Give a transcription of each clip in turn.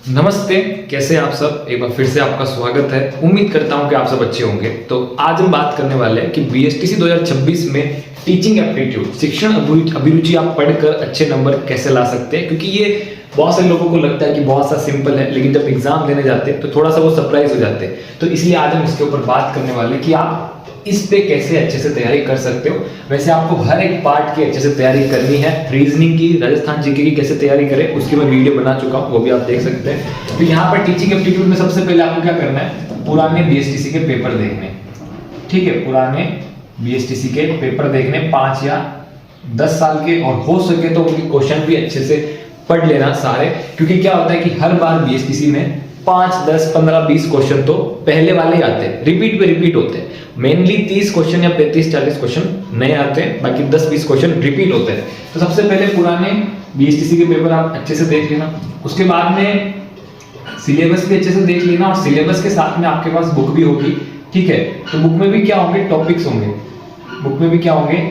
नमस्ते, कैसे आप सब। एक बार फिर से आपका स्वागत है। उम्मीद करता हूं कि आप सब अच्छे होंगे। तो आज हम बात करने वाले हैं कि बीएसटीसी 2026 में टीचिंग एप्टीट्यूड, शिक्षण अभिरुचि आप पढ़कर अच्छे नंबर कैसे ला सकते हैं। क्योंकि ये बहुत से लोगों को लगता है कि बहुत सा सिंपल है, लेकिन जब एग्जाम देने जाते हैं तो थोड़ा सा वो सरप्राइज हो जाते हैं। तो इसलिए आज हम इसके ऊपर बात करने वाले कि आप इस पे कैसे अच्छे से तैयारी कर सकते हो। वैसे आपको हर एक पार्ट की अच्छे से तैयारी करनी है। रीजनिंग की, राजस्थान जीके की कैसे तैयारी करें उसकी मैं वीडियो बना चुका हूँ, वो भी आप देख सकते हैं। तो यहाँ पर टीचिंग एप्टीट्यूड में सबसे पहले आपको क्या करना है, पुराने बीएसटीसी के पेपर देखने। ठीक है, पुराने बीएसटीसी के पेपर देखने 5 या 10 साल के, और हो सके तो उनके क्वेश्चन भी अच्छे से पढ़ लेना सारे। क्योंकि क्या होता है कि हर बार बीएसटीसी में 5, 10, 15, 20 क्वेश्चन तो पहले वाले ही आते हैं, रिपीट पे रिपीट होते हैं। मेनली 30 क्वेश्चन या 35-40 क्वेश्चन नए आते हैं, बाकी 10-20 क्वेश्चन रिपीट होते हैं। तो सबसे पहले पुराने बीएसटीसी के पेपर आप अच्छे से देख लेना। उसके बाद में सिलेबस भी अच्छे से देख लेना, और सिलेबस के साथ में आपके पास बुक भी होगी। ठीक है, तो बुक में भी क्या होंगे, टॉपिक्स होंगे। बुक में भी क्या होंगे,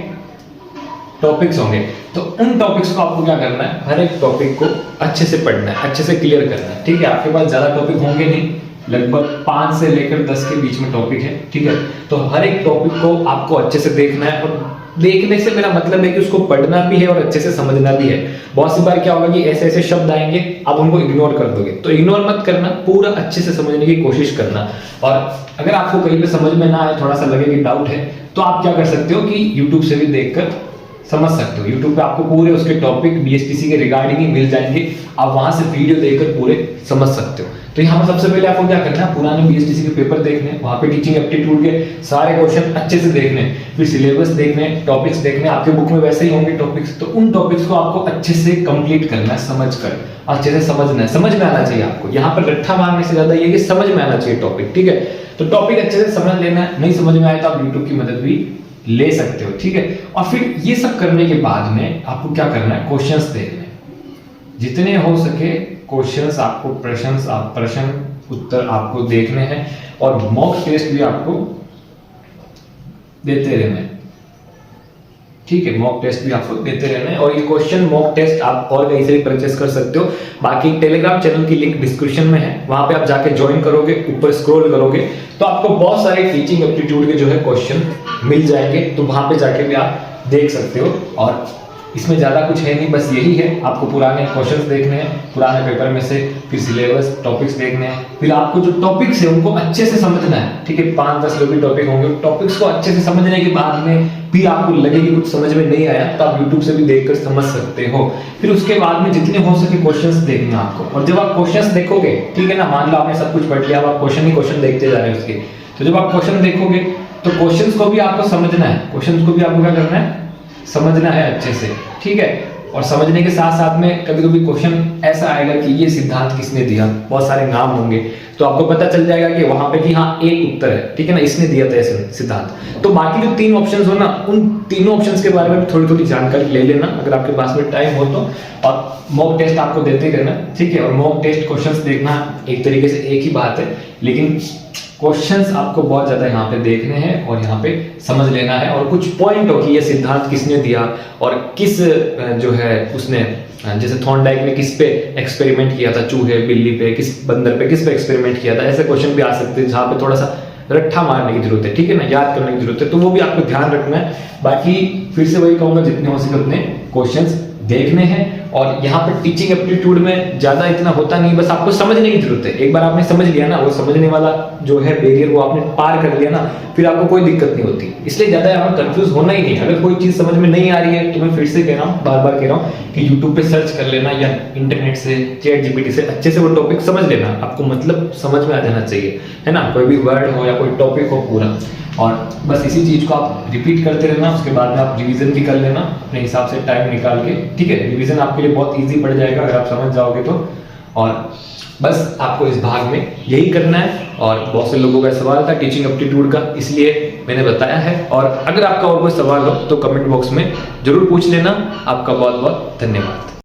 टॉपिक्स होंगे। तो उन टॉपिक्स को आपको क्या करना है, हर एक टॉपिक को अच्छे से पढ़ना है, अच्छे से क्लियर करना है। ठीक है, आपके पास ज्यादा टॉपिक होंगे नहीं, लगभग 5 से लेकर 10 के बीच में टॉपिक है। ठीक है, तो हर एक टॉपिक को आपको अच्छे से देखना है, और देखने से मेरा मतलब है कि उसको पढ़ना भी है और अच्छे से समझना भी है। बहुत सी बार क्या होगा कि ऐसे ऐसे शब्द आएंगे, आप उनको इग्नोर कर दोगे। तो इग्नोर मत करना, पूरा अच्छे से समझने की कोशिश करना। और अगर आपको कहीं पे समझ में ना आए, थोड़ा सा लगे कि डाउट है, तो आप क्या कर सकते हो कि यूट्यूब से भी देखकर समझ सकते हो। YouTube पे आपको पूरे उसके टॉपिक बीएसटीसी के रिगार्डिंग ही मिल जाएंगे, आप वहां से वीडियो देखकर पूरे समझ सकते हो। तो यहाँ पर सबसे पहले आपको क्या करना है, पुराने बीएसटीसी के पेपर देखने, वहां पे टीचिंग एप्टीट्यूड के सारे क्वेश्चन अच्छे से देखने, फिर सिलेबस देखने, टॉपिक्स देखने। आपके बुक में वैसे ही होंगे टॉपिक्स, तो उन टॉपिक्स को आपको अच्छे से कंप्लीट करना है, समझकर अच्छे से समझना है, समझ में आना चाहिए आपको। यहाँ पर रट्टा मारने से ज्यादा ये कि समझ में आना चाहिए टॉपिक। ठीक है, तो टॉपिक अच्छे से समझ लेना है। नहीं समझ में आए तो आप यूट्यूब की मदद भी ले सकते हो। ठीक है, और फिर ये सब करने के बाद में आपको क्या करना है, क्वेश्चंस देखने, जितने हो सके क्वेश्चंस आपको, प्रश्न उत्तर आपको देखने हैं, और मॉक टेस्ट भी आपको देते रहना है। ठीक है, मॉक टेस्ट भी आपको देते रहना है। और ये क्वेश्चन मॉक टेस्ट आप और कहीं से भी परचेस कर सकते हो। बाकी टेलीग्राम चैनल की लिंक डिस्क्रिप्शन में है, वहां पे आप जाके ज्वाइन करोगे, ऊपर स्क्रॉल करोगे तो आपको बहुत सारे टीचिंग एप्टीट्यूड के जो है क्वेश्चन मिल जाएंगे। तो वहां पे जाके भी आप देख सकते हो। और इसमें ज्यादा कुछ है नहीं, बस यही है, आपको पुराने क्वेश्चंस देखने हैं पुराने पेपर में से, फिर सिलेबस, टॉपिक्स देखने हैं, फिर आपको जो टॉपिक्स है उनको अच्छे से समझना है। ठीक है, 5-10 जो भी टॉपिक होंगे, टॉपिक्स को अच्छे से समझने के बाद में भी आपको लगे कि कुछ समझ में नहीं आया, तो आप YouTube से भी देखकर समझ सकते हो। फिर उसके बाद में जितने हो सके क्वेश्चंस देखने आपको। और जब आप क्वेश्चंस देखोगे, ठीक है ना, मान लो आपने सब कुछ पढ़ लिया, आप क्वेश्चन ही क्वेश्चन देखते जा रहे हैं उसके, तो जब आप क्वेश्चन देखोगे तो क्वेश्चंस को भी आपको समझना है, क्वेश्चंस को भी आपको क्या करना है, समझना है अच्छे से। ठीक है, और समझने के साथ साथ में कभी कभी क्वेश्चन ऐसा आएगा कि ये सिद्धांत किसने दिया, बहुत सारे नाम होंगे, तो आपको पता चल जाएगा कि वहां पे कि हाँ एक उत्तर है। ठीक है ना, इसने दिया था ऐसे सिद्धांत। तो बाकी जो 3 ऑप्शंस हो ना, उन तीनों ऑप्शंस के बारे में थोड़ी थोड़ी जानकारी ले लेना अगर आपके पास में टाइम हो तो। और मॉक टेस्ट आपको देते रहना। ठीक है, और मॉक टेस्ट क्वेश्चंस देखना एक तरीके से एक ही बात है, लेकिन क्वेश्चंस आपको बहुत ज्यादा यहाँ पे देखने हैं और यहाँ पे समझ लेना है। और कुछ पॉइंट हो कि ये सिद्धांत किसने दिया, और किस जो है उसने, जैसे थॉर्नडाइक ने किस पे एक्सपेरिमेंट किया था, चूहे, बिल्ली पे, किस बंदर पे, किस पे एक्सपेरिमेंट किया था, ऐसे क्वेश्चन भी आ सकते हैं जहाँ पे थोड़ा सा रट्ठा मारने की जरूरत है। ठीक है ना, याद करने की जरूरत है, तो वो भी आपको ध्यान रखना है। बाकी फिर से वही कहूंगा, जितने हो सके उतने क्वेश्चंस देखने हैं। और यहाँ पे टीचिंग एप्टीट्यूड में ज्यादा इतना होता नहीं, बस आपको समझने की जरूरत है। एक बार आपने समझ लिया ना, वो समझने वाला जो है बैरियर वो आपने पार कर लिया ना, फिर आपको कोई दिक्कत नहीं होती। इसलिए ज्यादा यहाँ पे कंफ्यूज होना ही नहीं। अगर कोई चीज समझ में नहीं आ रही है तो मैं फिर से कह रहा हूँ, बार बार कह रहा हूँ कि यूट्यूब पे सर्च कर लेना, या इंटरनेट से, चैट जीपीटी से अच्छे से वो टॉपिक समझ लेना। आपको मतलब समझ में आ जाना चाहिए, है ना, कोई भी वर्ड हो या कोई टॉपिक हो पूरा। और बस इसी चीज को आप रिपीट करते रहना। उसके बाद में आप रिवीजन भी कर लेना अपने हिसाब से टाइम निकाल के। ठीक है, रिवीजन आपके लिए बहुत इजी पड़ जाएगा अगर आप समझ जाओगे तो। और बस आपको इस भाग में यही करना है। और बहुत से लोगों का सवाल था टीचिंग एप्टीट्यूड का, इसलिए मैंने बताया है। और अगर आपका और कोई सवाल हो तो कमेंट बॉक्स में जरूर पूछ लेना। आपका बहुत बहुत धन्यवाद।